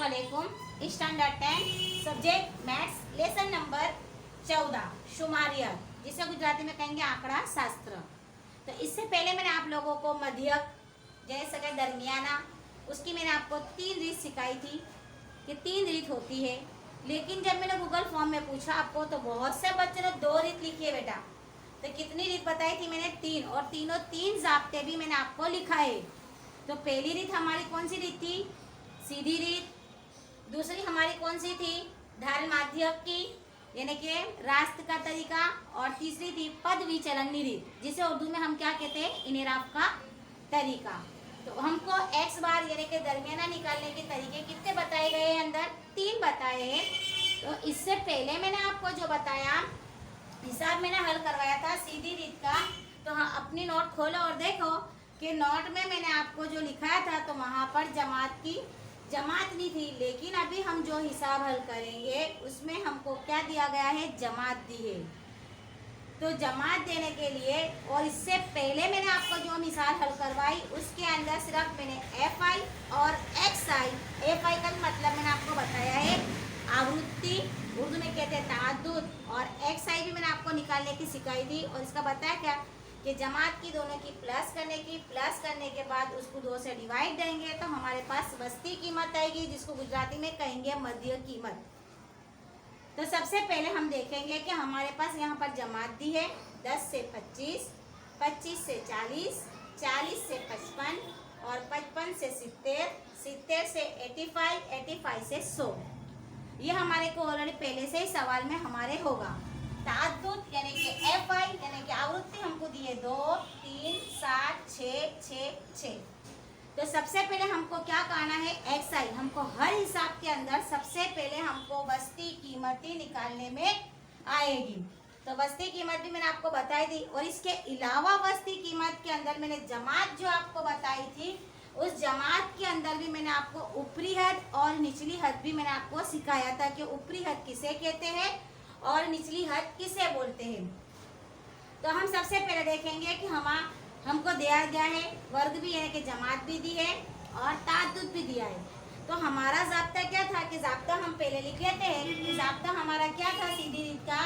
अस्सलामुअलैकुम। Standard 10 subject maths lesson number 14 शुमारियत, जिसे गुजराती में कहेंगे आंकड़ा शास्त्र। तो इससे पहले मैंने आप लोगों को मध्यक जैसे कि दरमियाना, उसकी मैंने आपको 3 रीत सिखाई थी कि 3 रीत होती है। लेकिन जब मैंने गूगल फॉर्म में पूछा आपको तो बहुत से बच्चों ने 2 रीत लिखी है बेटा। तो कितनी रीत बताई थी मैंने? 3, और तीनों 3 जाब्ते भी मैंने आपको लिखा है। तो पहली रीत हमारी कौन सी रीत थी? सीधी रीत। दूसरी हमारी कौन सी थी? ढाल माध्यक की, यानी कि रास्त का तरीका। और तीसरी थी पद विचलनी रीत, जिसे उर्दू में हम क्या कहते हैं? इनेराफ का तरीका। तो हमको एक्स बार यानी कि दरमियाना निकालने के तरीके कितने बताए गए हैं? अंदर 3 बताए हैं। तो इससे पहले मैंने आपको जो बताया हिसाब मैंने हल करवाया था सीधी रीत का। तो हाँ, अपनी नोट खोलो और देखो कि नोट में मैंने आपको जो लिखाया था तो वहाँ पर जमात नहीं थी। लेकिन अभी हम जो हिसाब हल करेंगे उसमें हमको क्या दिया गया है? जमात दी है। तो जमात देने के लिए, और इससे पहले मैंने आपको जो मिसाल हल करवाई उसके अंदर सिर्फ मैंने एफ आई और एक्स आई, एफ आई का मतलब मैंने आपको बताया है आवृत्ति, उर्दू में कहते हैं ताअद्दुद, और एक्स आई भी मैंने आपको निकालने की सिखाई थी। और इसका बताया क्या कि जमात की दोनों की प्लस करने के बाद उसको 2 से डिवाइड देंगे तो हमारे पास वस्ती कीमत आएगी, जिसको गुजराती में कहेंगे मध्य कीमत। तो सबसे पहले हम देखेंगे कि हमारे पास यहाँ पर जमात दी है 10 से 25, 25 से 40, 40 से 55 और 55 से 70, 70 से 85, 85 से 100। ये हमारे को ऑलरेडी पहले से ही सवाल में हमारे होगा। ताअद्दुद यानी कि एफ आई यानी कि आवृत्ति हमको दी है 2, 3, 7, 6, 6, 6। तो सबसे पहले हमको क्या करना है? एक्स आई। हमको हर हिसाब के अंदर सबसे पहले हमको वस्ती कीमती निकालने में आएगी। तो वस्ती कीमत भी मैंने आपको बताई थी। और इसके अलावा वस्ती कीमत के अंदर मैंने जमात जो आपको बताई थी, उस जमात के अंदर भी मैंने आपको ऊपरी हद और निचली हद भी मैंने आपको सिखाया था कि ऊपरी हद किसे कहते हैं और निचली हद किसे बोलते हैं। तो हम सबसे पहले देखेंगे कि हमको दिया गया है वर्ग भी है कि जमात भी दी है और ताअद्दुद भी दिया है। तो हमारा ज़ाब्ता क्या था कि ज़ाब्ता हम पहले लिख लेते हैं कि ज़ाब्ता हमारा क्या था सीधी रीत का?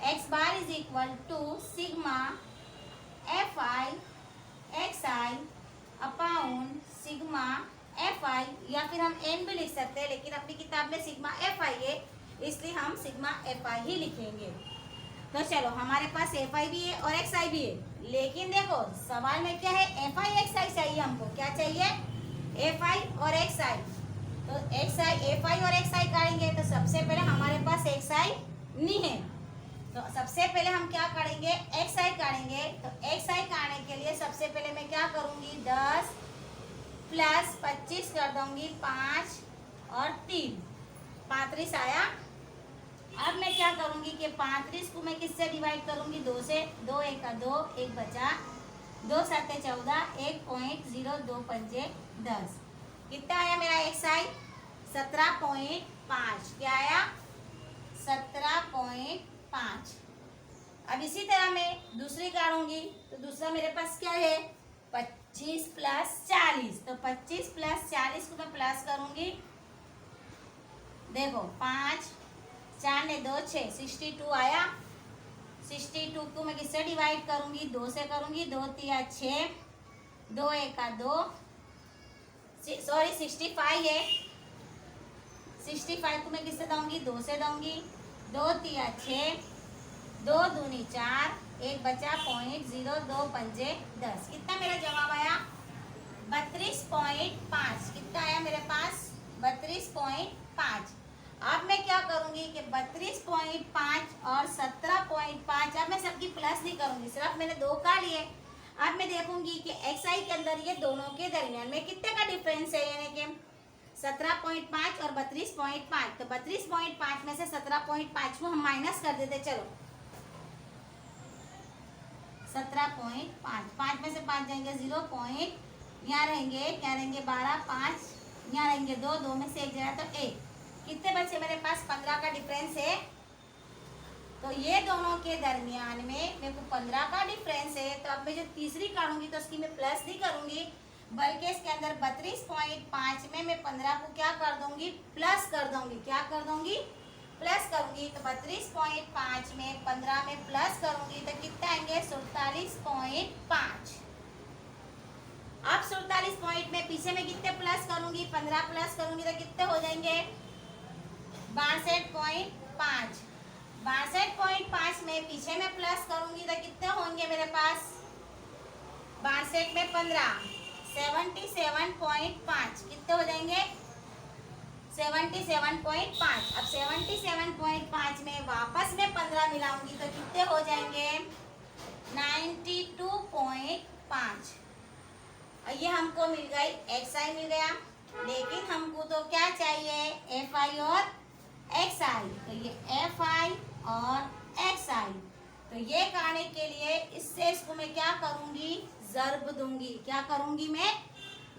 X bar is equal to sigma F I X I upon sigma F I, या फिर हम एन भी लिख सकते हैं, लेकिन अपनी किताब में सिग्मा एफ आई है इसलिए हम सिग्मा एफ आई ही लिखेंगे। तो चलो, हमारे पास एफ आई भी है और एक्स आई भी है, लेकिन देखो सवाल में क्या है? एफ आई एक्स आई चाहिए हमको। क्या चाहिए? एफ आई और एक्स आई। तो एक्स आई, एफ आई और एक्स आई करेंगे तो सबसे पहले हमारे पास एक्स आई नहीं है। तो सबसे पहले हम क्या करेंगे? एक्स आई करेंगे। तो एक्स आई करने के लिए सबसे पहले मैं क्या करूंगी? 10 प्लस 25 कर दूंगी, 5 और 3, 35 आया। अब मैं क्या करूंगी कि 35 को मैं किससे डिवाइड करूंगी? 2 से। 2 एक का 2, 1 बचा, 2 7 14, 1.02 10। कितना आया मेरा एक्स आई? 17.5। क्या आया? 17.5। अब इसी तरह मैं दूसरी काटूंगी। तो दूसरा मेरे पास क्या है? 25 प्लस 40। तो 25 प्लस 40 को मैं प्लस करूंगी। देखो 5, 4 ने 2 6, 62 आया। 62 को मैं किससे डिवाइड करूंगी? 2 से करूंगी। 2 3 6, 2 1 का 2, सॉरी 65 है। 65 को मैं किससे दूंगी? 2 से दूंगी। 2 3 6, 2 दूनी 4, 1 बचा, 0.02 10। कितना मेरा जवाब आया? 32.5। कितना आया मेरे पास? 32.5। अब मैं क्या करूंगी कि 32.5 और 17.5, अब मैं सबकी प्लस नहीं करूंगी, सिर्फ मैंने 2 का लिए। अब मैं देखूंगी कि एक्स आई के अंदर ये दोनों के दरमियान में कितने का डिफरेंस है, यानी कि 17.5 और 32.5। तो 32.5 में से 17.5 को हम माइनस कर देते। चलो 17.5, 5 में से 5 जाएंगे 0 पॉइंट, यहाँ रहेंगे क्या रहेंगे 12, 5 यहाँ रहेंगे 2, 2 में से 1 जाए तो 1। कितने बच्चे मेरे पास? 15 का डिफरेंस है। तो ये दोनों के दरमियान में मेरे को 15 का डिफरेंस है। तो अब मैं जो तीसरी काटूंगी तो उसकी मैं प्लस नहीं करूंगी, बल्कि इसके अंदर 32.5 में मैं 15 को क्या कर दूंगी, प्लस कर दूंगी। क्या कर दूंगी, प्लस करूंगी। तो 32.5 में 15 में प्लस करूंगी तो कितना आएंगे, 47.5। अब 47 पॉइंट में पीछे में कितने प्लस करूंगी, 15 प्लस करूंगी तो कितने हो जाएंगे, 62.5। 62.5 में पीछे में प्लस करूंगी तो कितने होंगे मेरे पास, 62 में 15, 77.5। कितने हो जाएंगे, 77.5। अब 77.5 में वापस में 15 मिलाऊंगी तो कितने हो जाएंगे, 92.5। ये हमको मिल गई XI मिल गया, लेकिन हमको तो क्या चाहिए, FI और XI। तो ये FI और XI, तो ये करने के लिए इससे इसको मैं क्या करूंगी, ज़र्ब दूंगी। क्या करूंगी, मैं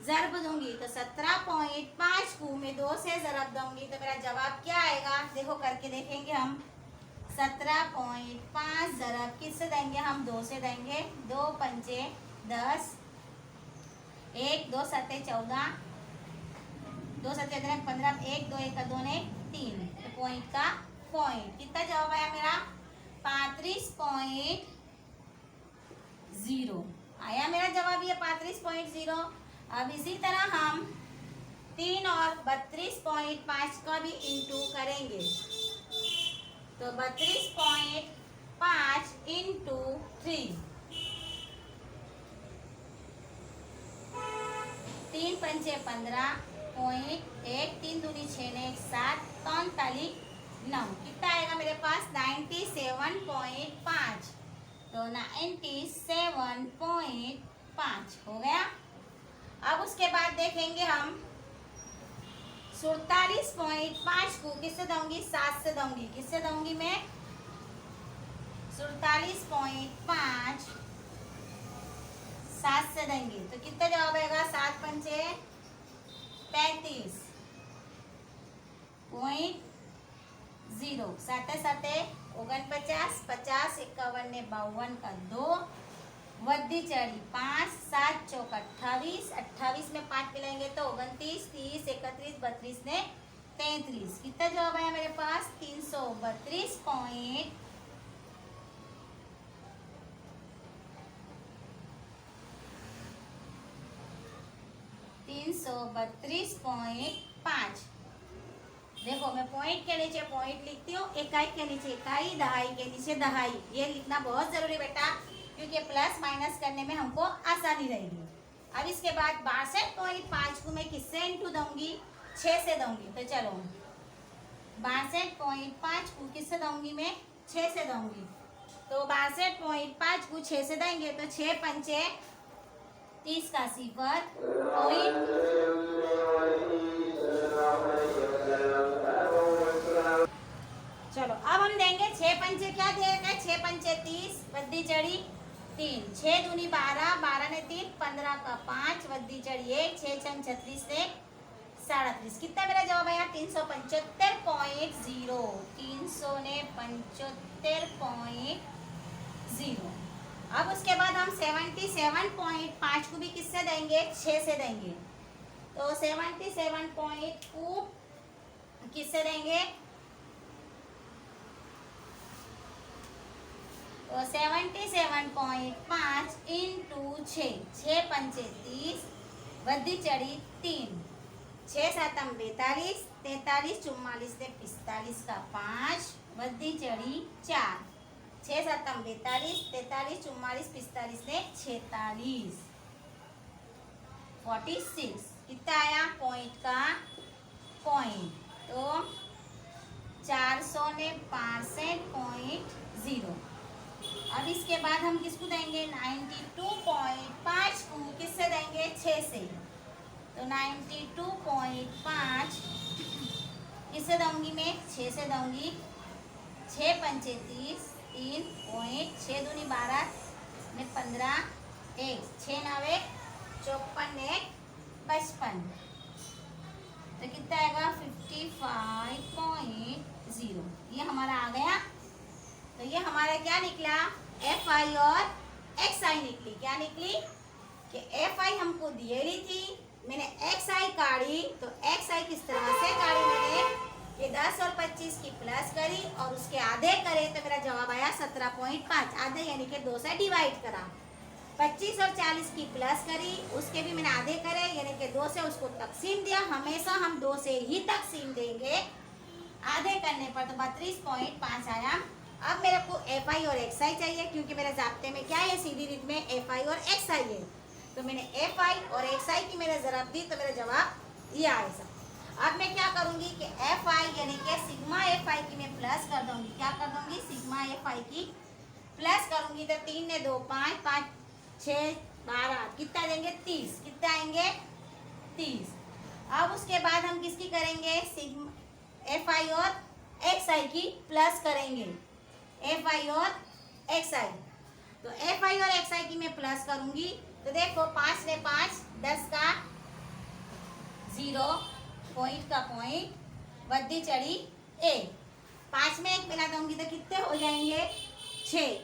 ज़र्ब दूंगी। तो 17.5 को मैं 2 से ज़रब दूंगी तो मेरा जवाब क्या आएगा, देखो करके देखेंगे हम। 17.5 ज़रब किससे देंगे हम, 2 से देंगे। 2 पंचे 10, 1 2 7 14, 2 7 15, 1 2 1 2 ने 3। तो पॉइंट का पॉइंट कितना जवाब आया मेरा, 35.0 आया मेरा जवाब, ये 35.0। अब इसी तरह हम 3 और 32.5 का भी इंटू करेंगे। तो 32.5 इंटू 3, 3 पंचे 15, पॉइंट 1 3 दूनी 6 ने 7, 43 9। कितना आएगा मेरे पास, 97.5। तो 97.5 हो गया। अब उसके बाद देखेंगे हम 47.5 को किससे दूंगी, 7 से दूंगी। किससे दूंगी मैं, 47.5 7 से देंगे तो कितना जवाब आएगा, 7 पंचे 35.0, 7 7 49, 50 51 ने 52 का 2, वद्दी चढ़ी 5, 7 चौक 28, 28 में 5 मिलाएंगे तो 29, 30 31 32 ने 33। कितना जवाब आया मेरे पास, 332.5। देखो मैं पॉइंट के नीचे पॉइंट लिखती हूँ, इकाई के नीचे इकाई, दहाई के नीचे दहाई। ये लिखना बहुत जरूरी बेटा, क्योंकि प्लस माइनस करने में हमको आसानी रहेगी। अब इसके बाद 62.5 को मैं किससे इंटू दूंगी, 6 से दूंगी। तो चलो 62.5 को किससे दूंगी मैं, 6 से दूंगी। तो 62.5 को 6 से देंगे तो 6 पंचे 30 का 0 पॉइंट। चलो अब हम देंगे 6 पंचे, क्या देगा, 6 पंचे 30, वद्दी चढ़ी 3, 6 दूनी 12, 12 ने 3 15 का 5, वद्दी चढ़ी 1, 6 6 36 से 37। कितना मेरा जवाब आया, 375.0, 375.0। अब उसके बाद हम 77.5 को भी किससे देंगे, 6 से देंगे। तो 77 को किससे देंगे, तो 77.5 इंटू 6, 6 पंचे 30, वद्दी चढ़ी 3, 6 7 42, 43 44 ने 45 का 5, वद्दी चढ़ी 4, 6 7 42, 43 44 45 ने 46, 46। कितना आया, पॉइंट का पॉइंट। तो 465.0। अब इसके बाद हम किसको देंगे, 92.5 को किससे देंगे, 6 से। तो 92.5 किससे दूंगी मैं, 6 से दूंगी। 6 पंचे 30, 3 पॉइंट 6 दूनी 12 ने 15, 1 6 9 54 ने 55। तो कितना आएगा, 55.0। ये हमारा आ गया। तो ये हमारा क्या निकला, FI और XI निकली। क्या निकली, कि एफ आई हमको दिएली थी, मैंने एक्स आई काढ़ी, तो एक्स आई किस तरह से काढ़ी मैंने कि 10 और 25 की प्लस करी और उसके आधे करे तो मेरा जवाब आया 17.5। आधे यानी कि 2 से डिवाइड करा। 25 और 40 की प्लस करी, उसके भी मैंने आधे करे यानी कि 2 से उसको तकसीम दिया। हमेशा हम 2 से ही तकसीम देंगे आधे करने पर, तो 32.5 आया। अब मेरे को एफ आई और एक्स आई चाहिए, क्योंकि मेरे जाब्ते में क्या है, सीधी रीत में एफ आई और एक्स आई है। तो मैंने एफ आई और एक्स आई की मैंने ज़रब दी, तो मेरा जवाब ये आएगा। अब मैं क्या करूँगी कि एफ आई यानी कि सिग्मा एफ आई की मैं प्लस कर दूँगी। क्या कर दूँगी, सिग्मा एफ आई की प्लस करूँगी। तो 3 ने 2 5, 5 6 12, कितना देंगे 30, कितना आएंगे 30। अब उसके बाद हम किसकी करेंगे, सिग्मा एफ आई और एक्स आई की प्लस करेंगे। एफ आई और एक्स आई, तो एफ आई और एक्स आई की मैं प्लस करूंगी। तो देखो 5 ने 5, 10 का 0, पॉइंट का पॉइंट, बद्दी चढ़ी 1। 5 में 1 मिला दूंगी तो कितने हो जाएंगे 6।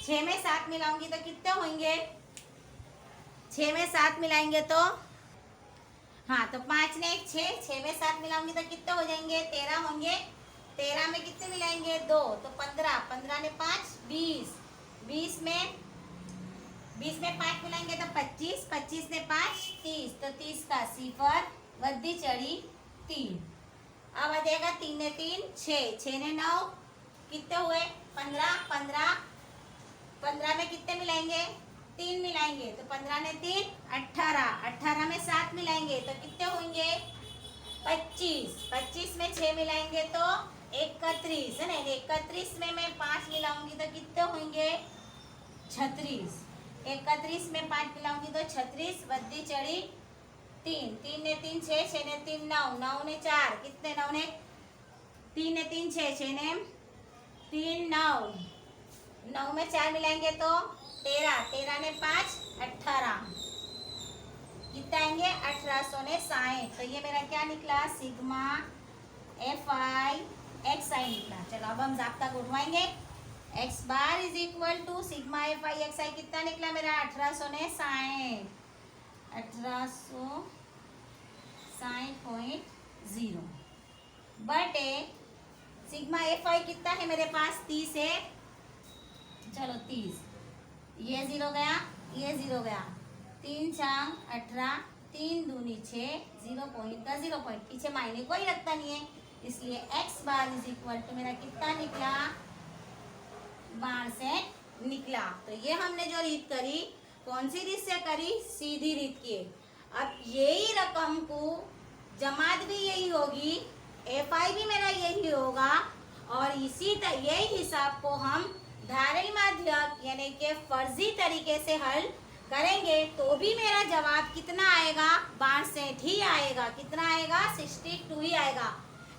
6 में 7 मिलाऊंगी तो कितने होंगे, 6 में 7 मिलाएंगे तो हाँ, तो 5 ने 1 6, 6 में 7 मिलाऊंगी तो कितने हो जाएंगे 13 होंगे। 13 में कितने मिलाएंगे 2, तो 15, 15 ने 5 20, 20 में 5 मिलाएंगे तो 25, 25 ने 5 30, तो 30 का 0, बद्दी चढ़ी 3। अब आ जाएगा 3 ने 3 6, 6 ने 9, कितने हुए 15, 15 में कितने मिलाएंगे 3 मिलाएंगे, तो 15 ने 3 18, 18 में 7 मिलाएंगे तो कितने होंगे 25, 25 में 6 मिलाएंगे तो 31 है ना। 31 में मैं 5 मिलाऊंगी तो कितने होंगे 36। 31 में 5 मिलाऊंगी तो 36, बद्दी चढ़ी 3। 3 ने 3 6, 6 ने 3 9, 9 ने 4, कितने 9 ने 3 ने 3 6, 6 ने 3 9, 9 में 4 मिलाएंगे तो 13, 13 ने 5 18, कितना आएंगे 1860। तो ये मेरा क्या निकला, sigma F I X I निकला। चलो अब हम जाब्ता को उठवाएंगे। X bar is equal to sigma F I X I कितना निकला मेरा 1860, 1860.0 बटे सिग्मा एफ आई कितना है मेरे पास 30 है। चलो 30, ये 0 गया, ये 0 गया, 3 4 18, 3 दूनी 6, 0 पॉइंट का 0 पॉइंट, पीछे मायने कोई रखता नहीं है, इसलिए x bar is equal to मेरा कितना निकला 62 निकला। तो ये हमने जो रीत करी, कौन सी रीत से करी, सीधी रीत की। अब यही रकम को जमात भी यही होगी, एफ आई भी मेरा यही होगा, और यही हिसाब को हम धारणी माध्यक यानी कि फर्जी तरीके से हल करेंगे तो भी मेरा जवाब कितना आएगा 62 ही आएगा। कितना आएगा 62 ही आएगा।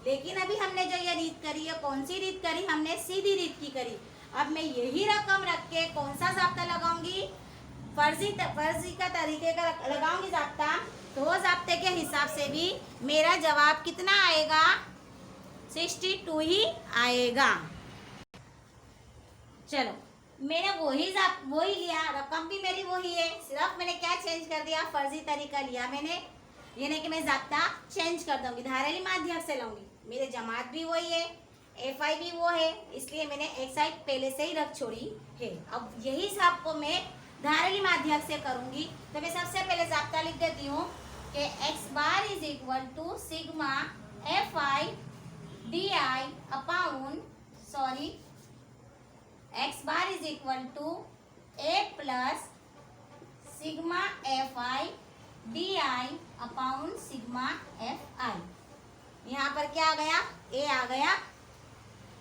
लेकिन अभी हमने जो ये रीत करी है, कौन सी रीत करी, हमने सीधी रीत की करी। अब मैं यही रकम रख के कौन सा जाब्ता लगाऊंगी, फर्जी का तरीके का लगाऊंगी जाब्ता, तो वो जाब्ते के हिसाब से भी मेरा जवाब कितना आएगा 62 ही आएगा। चलो मैंने वही लिया, रकम भी मेरी वही है, सिर्फ मैंने क्या चेंज कर दिया, फर्जी तरीका लिया मैंने, यानी कि मैं जाब्ता चेंज कर दूंगी, धारणी माध्यक से लाऊंगी। मेरे जमात भी वही है, एफ आई भी वो है, इसलिए मैंने एक्स आई पहले से ही रख छोड़ी है। अब यही हिसाब को मैं धारणी माध्यक से करूंगी। तो मैं सबसे पहले जाब्ता लिख देती हूँ कि x bar is equal to sigma F i d i upon x bar is equal to a plus sigma F i d i upon sigma F i. यहाँ पर क्या आ गया, ए आ गया।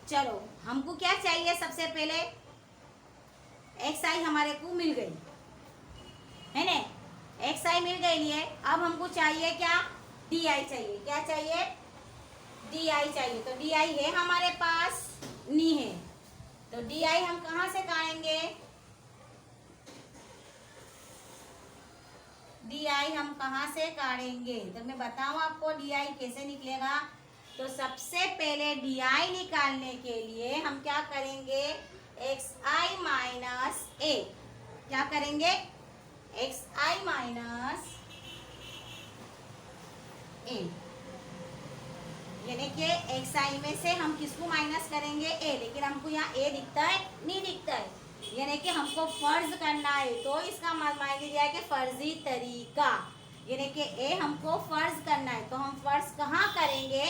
चलो हमको क्या चाहिए, सबसे पहले एक्स आई हमारे को मिल गई है ना, एक्स आई मिल गई है। अब हमको चाहिए क्या, डी आई चाहिए। क्या चाहिए, डी आई चाहिए। तो डी आई है हमारे पास, नहीं है, तो डी आई हम कहाँ से काटेंगे, डी आई हम कहाँ से काटेंगे, तो मैं बताऊं आपको डी आई कैसे निकलेगा। तो सबसे पहले डी आई निकालने के लिए हम क्या करेंगे, एक्स आई माइनस ए, क्या करेंगे एक्स आई माइनस ए, यानी कि एक्स आई में से हम किसको माइनस करेंगे? ए, लेकिन हमको यहाँ ए दिखता है, नहीं दिखता है, यानी कि हमको फर्ज करना है, तो इसका मायने दिया है कि फर्जी तरीका, यानी कि ए हमको फर्ज करना है, तो हम फर्ज कहाँ करेंगे?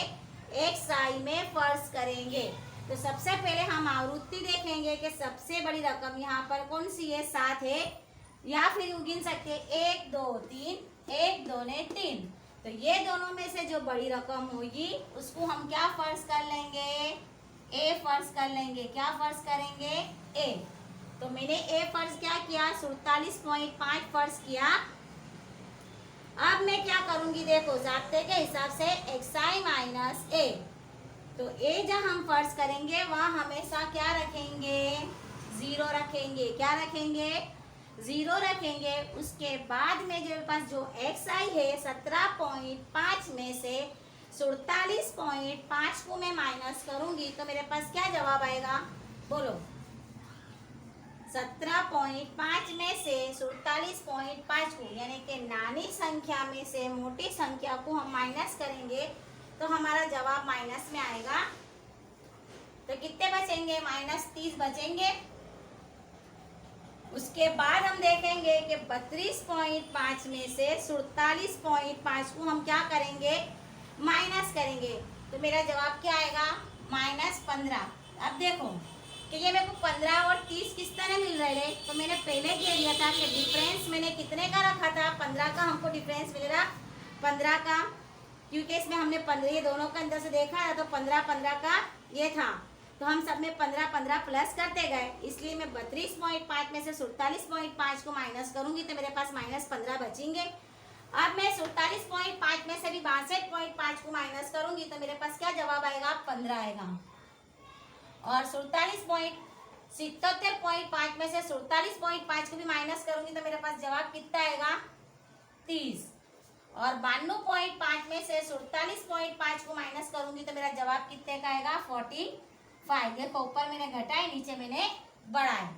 एक्स आई में फर्ज करेंगे। तो सबसे पहले हम आवृत्ति देखेंगे कि सबसे बड़ी रकम यहाँ पर कौन सी है? 7 है, या फिर गिन सकते हैं 1 2 3, 1 2 ने 3, तो ये दोनों में से जो बड़ी रकम होगी उसको हम क्या फर्ज कर लेंगे? ए फर्ज कर लेंगे। क्या फर्ज करेंगे? ए। तो मैंने ए फर्ज क्या किया? 47.5 फर्ज किया। अब मैं क्या करूंगी? देखो जाब्ते के हिसाब से एक्स आई माइनस ए, तो ए जब हम फर्ज करेंगे वहां हमेशा क्या रखेंगे? 0 रखेंगे। क्या रखेंगे? 0 रखेंगे। उसके बाद में जो पास जो एक्स आई है 17.5 में से 47.5 को मैं माइनस करूंगी तो मेरे पास क्या जवाब आएगा? बोलो। 17.5 में से 47.5 को, यानी कि नानी संख्या में से मोटी संख्या को हम माइनस करेंगे तो हमारा जवाब माइनस में आएगा। तो कितने बचेंगे? -30 बचेंगे। उसके बाद हम देखेंगे कि 32.5 में से 47.5 को हम क्या करेंगे? माइनस करेंगे, तो मेरा जवाब क्या आएगा? -15। अब देखो कि ये मेरे को 15 और 30 किस तरह मिल रहे हैं, तो मैंने पहले कह दिया था कि डिफरेंस मैंने कितने का रखा था? 15 का हमको डिफरेंस मिलेगा, 15 का, क्योंकि इसमें हमने 15 ये दोनों के अंदर से देखा है तो 15 का ये था, तो हम सब में 15 प्लस करते गए, इसलिए मैं 32.5 में से 47.5 को माइनस करूंगी तो मेरे पास -15 बचेंगे। अब मैं 47.5 में से भी 62.5 को माइनस करूंगी तो मेरे पास क्या जवाब आएगा? 15 आएगा। और 77.5 में से 47.5 को भी माइनस करूंगी तो मेरे पास जवाब कितना आएगा? 30। और 92.5 में से 47.5 को माइनस करूंगी तो मेरा जवाब कितने का आएगा? 45। देखो ऊपर मैंने घटाए, नीचे मैंने बढ़ाए,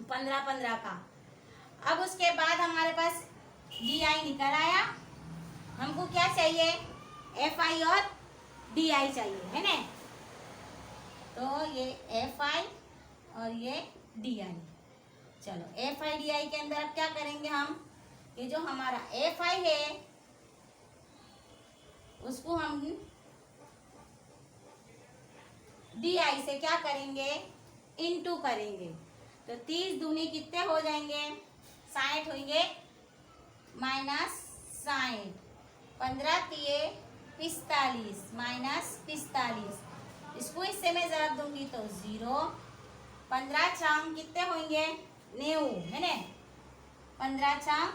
15 का। अब उसके बाद हमारे पास डी आई निकल आया। हमको क्या चाहिए? एफ आई और डी आई चाहिए, है ना? तो ये एफ आई और ये डी आई। चलो एफ आई डी आई के अंदर अब क्या करेंगे हम? ये जो हमारा एफ आई है उसको हम डी आई से क्या करेंगे? इनटू करेंगे। तो 30 दूनी कितने हो जाएंगे? 60 होंगे, -60, 15 तिये 45, -45, इसको इससे मैं जवाब दूंगी तो 0, 15 छाम कितने होंगे? 90, है ना? 15 छाम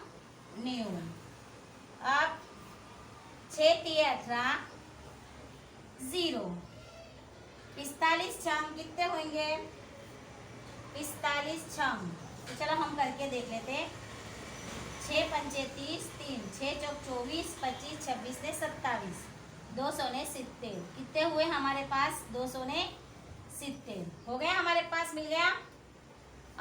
90। अब 6 तिये 18, 0, 45 छाम कितने होंगे? 45 छाम। तो चलो हम करके देख लेते हैं। 6 पंचे 30, 3, 6 चौक 24, 25, 26 ने 27, 200 ने 70। कितने हुए हमारे पास? 200 ने 70 हो गया, हमारे पास मिल गया।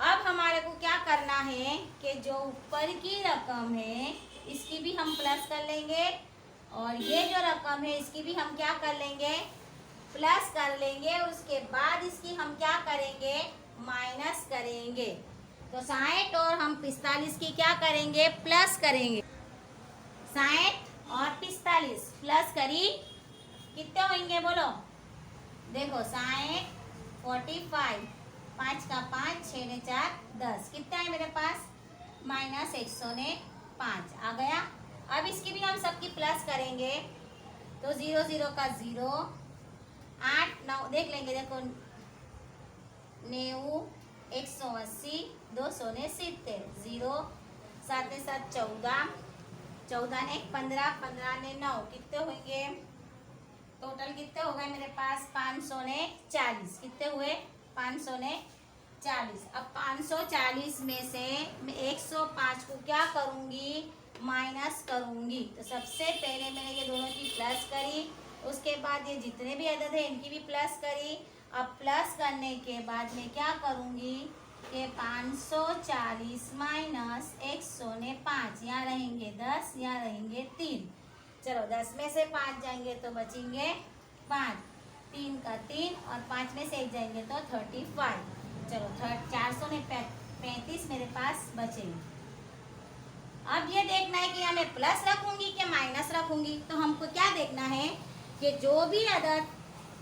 अब हमारे को क्या करना है कि जो ऊपर की रकम है इसकी भी हम प्लस कर लेंगे, और ये जो रकम है इसकी भी हम क्या कर लेंगे? प्लस कर लेंगे। उसके बाद इसकी हम क्या करेंगे? माइनस करेंगे। तो 60 और हम 45 की क्या करेंगे? प्लस करेंगे। 60 और 45 प्लस करी कितने होंगे? बोलो। देखो 60, 45, 5 का 5, 6 ने 4, 10, कितना है मेरे पास? -105 आ गया। अब इसकी भी हम सबकी प्लस करेंगे तो 0 0 का 0, 8 9 देख लेंगे। देखो 90, 180, 200 ने 70, 0, 7 ने 7 14, 14 ने 15, 15 ने 9, कितने होंगे? टोटल कितने हो गए मेरे पास? 500 ने 40। कितने हुए? 500 ने 40। अब 540 में से मैं 105 को क्या करूंगी? माइनस करूंगी। तो सबसे पहले मैंने ये दोनों की प्लस करी, उसके बाद ये जितने भी अदद है इनकी भी प्लस करी। अब प्लस करने के बाद मैं क्या करूंगी? के 540 माइनस 105, यहाँ रहेंगे 10, यहाँ रहेंगे 3। चलो 10 में से 5 जाएंगे तो बचेंगे 5, 3 का 3 और 5 में से 1 जाएंगे तो 35। चलो 435 मेरे पास बचेंगे। अब ये देखना है कि यहाँ मैं प्लस रखूंगी कि माइनस रखूंगी। तो हमको क्या देखना है कि जो भी अदद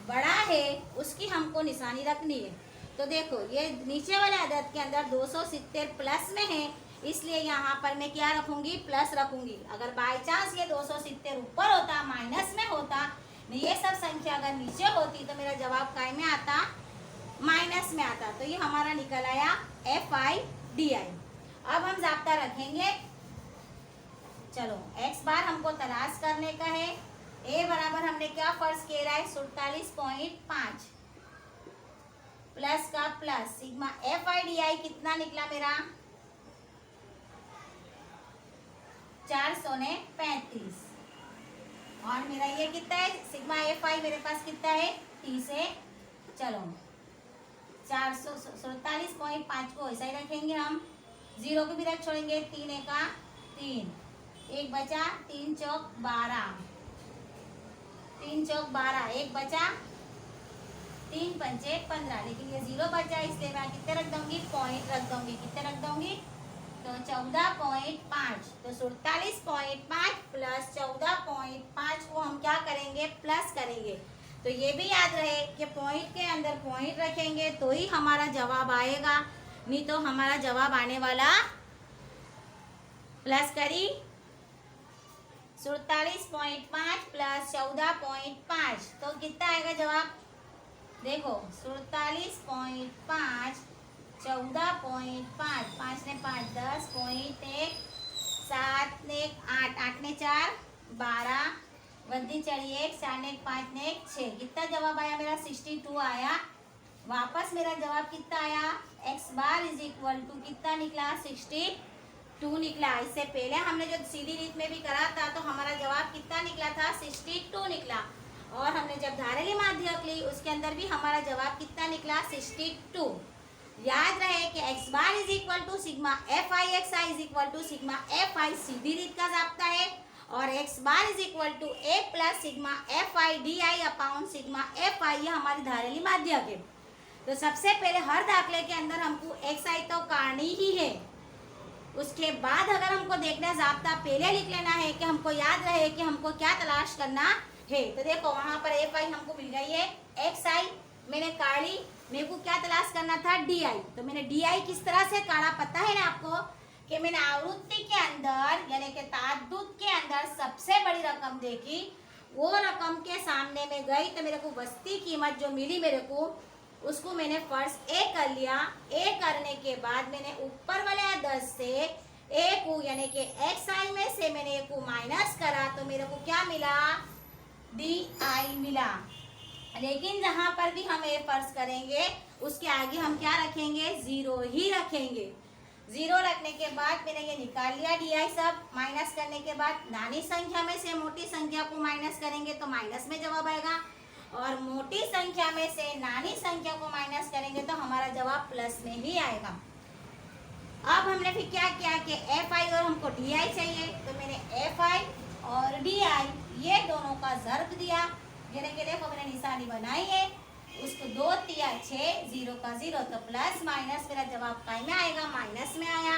बड़ा है उसकी हमको निशानी रखनी है। तो देखो ये नीचे वाले अदद के अंदर 270 प्लस में है, इसलिए यहाँ पर मैं क्या रखूंगी, प्लस रखूंगी। अगर बाय चांस ये 270 ऊपर होता, माइनस में होता, ये सब संख्या अगर नीचे होती तो मेरा जवाब काय में आता, माइनस में आता। तो ये हमारा निकल आया FIDI। अब हम जाब्ता रखेंगे। चलो x बार हमको तलाश करने का है। a बराबर हमने क्या फर्ज किया है, 47.5 प्लस का प्लस सिग्मा FIDI कितना निकला मेरा, 435। और मेरा ये कितना है, सिग्मा FI मेरे पास कितना है, 30 है। चलो 447.5 को ऐसा ही रखेंगे हम, 0 को भी रख छोड़ेंगे, 3 एका 3, 1 बचा, 3 चौक 12, 3 चौक 12, 1 बचा, 3 पंचे 15, लेकिन ये 0 बचा, इसलिए मैं कितने रख दूंगी, पॉइंट रख दूंगी। कितने रख दूंगी, तो 14.5। तो 47.5 प्लस 14.5 को हम क्या करेंगे, प्लस करेंगे। तो ये भी याद रहे कि पॉइंट के अंदर पॉइंट रखेंगे तो ही हमारा जवाब आएगा, नहीं तो हमारा जवाब आने वाला, प्लस करी 47.5 प्लस 14.5 तो कितना आएगा जवाब, देखो 47.5, 14.5, 5 ने 5 10.1, 7 ने 8, 8 ने 4 12, बद्दी चढ़ी 1, 4 ने 5 ने 6, कितना जवाब आया मेरा, 62 आया। वापस मेरा जवाब कितना आया, x bar is equal to कितना निकला, 62 निकला। इससे पहले हमने जो सीधी रीत में भी करा था तो हमारा जवाब कितना निकला था, 62 निकला। और हमने जब धारली माध्यक ली उसके अंदर भी हमारा जवाब कितना निकला, 62। याद रहे कि x bar is equal to sigma FIXI is equal to sigma FI सीधी रीत का जाब्ता है, और x bar is equal to a plus sigma FIDI upon sigma FI, ये हमारी धारली माध्यक है। तो सबसे पहले हर दाखले के अंदर हमको XI तो काटनी ही है, उसके बाद अगर हमको देखना जाब्ता पहले लिख लेना है कि हमको याद रहे कि हमको क्या तलाश करना है। तो देखो वहां पर FI हमको मिल गई है, XI मैंने काढ़ी, मेरे को क्या तलाश करना था, DI। तो मैंने DI किस तरह से काढ़ा पता है ना आपको, कि मैंने आवृत्ति के अंदर यानी कि ताद्दुत के अंदर सबसे बड़ी रकम देखी, वो रकम के सामने में गई तो मेरे को बस्ती कीमत जो मिली मेरे को, उसको मैंने फर्स्ट A कर लिया। A करने के बाद मैंने ऊपर वाले 10 से A को यानी कि XI में से मैंने A को माइनस करा तो मेरे को क्या मिला, DI मिला। लेकिन जहां पर भी हम A फर्ज करेंगे उसके आगे हम क्या रखेंगे, 0 ही रखेंगे। 0 रखने के बाद मैंने ये निकाल लिया DI सब। माइनस करने के बाद नानी संख्या में से मोटी संख्या को माइनस करेंगे तो माइनस में जवाब आएगा, और मोटी संख्या में से नानी संख्या को माइनस करेंगे तो हमारा जवाब प्लस में ही आएगा। अब हमने फिर क्या किया कि FI और हमको DI चाहिए, तो मैंने FI और DI ये दोनों का ज़र्ब दिया। यानी कि देखो मैंने निशानी बनाई है, उसको 2 तिया 6, 0 का 0, तो प्लस माइनस मेरा जवाब काय में आएगा, माइनस में आया।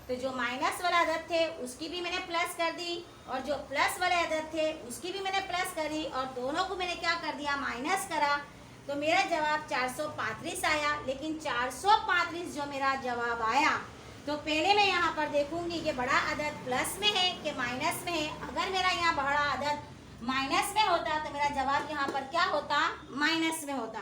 तो जो माइनस वाला अदद थे उसकी भी मैंने प्लस कर दी, और जो प्लस वाले अदद थे उसकी भी मैंने प्लस करी, और दोनों को मैंने क्या कर दिया, माइनस करा। तो मेरा जवाब 435 आया। लेकिन 435 जो मेरा जवाब आया, तो पहले मैं यहाँ पर देखूंगी कि बड़ा अदद प्लस में है कि माइनस में है। अगर मेरा यहाँ बड़ा अदद माइनस में होता तो मेरा जवाब यहाँ पर क्या होता, माइनस में होता।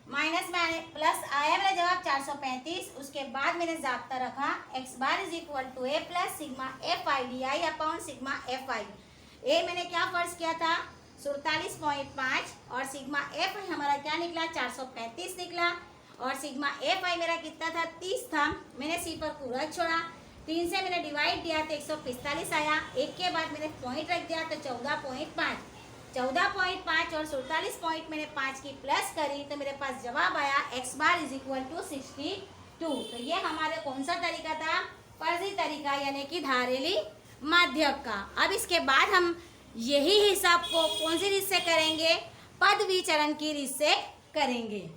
माइनस में आने प्लस आया मेरा जवाब 435। उसके बाद मैंने जाब्ता रखा x bar is equal to a plus sigma FIDI upon sigma FI। a मैंने क्या फर्ज किया था, 47.5, और सिग्मा FI हमारा क्या निकला, 435 निकला, और सिग्मा FI मेरा कितना था, 30 था। मैंने सी पर को रख छोड़ा, 3 से मैंने डिवाइड दिया तो 145 आया। एक के बाद मैंने पॉइंट रख दिया तो 14.5, 14.5 और 47 पॉइंट मैंने 5 की प्लस करी तो मेरे पास जवाब आया x bar is equal to 62। 2। तो ये हमारे कौन सा तरीका था? फर्जी तरीका, यानी कि धारेली माध्यक का। अब इसके बाद हम यही हिसाब को कौन सी रीत से करेंगे? पद विचरण की रीत से करेंगे।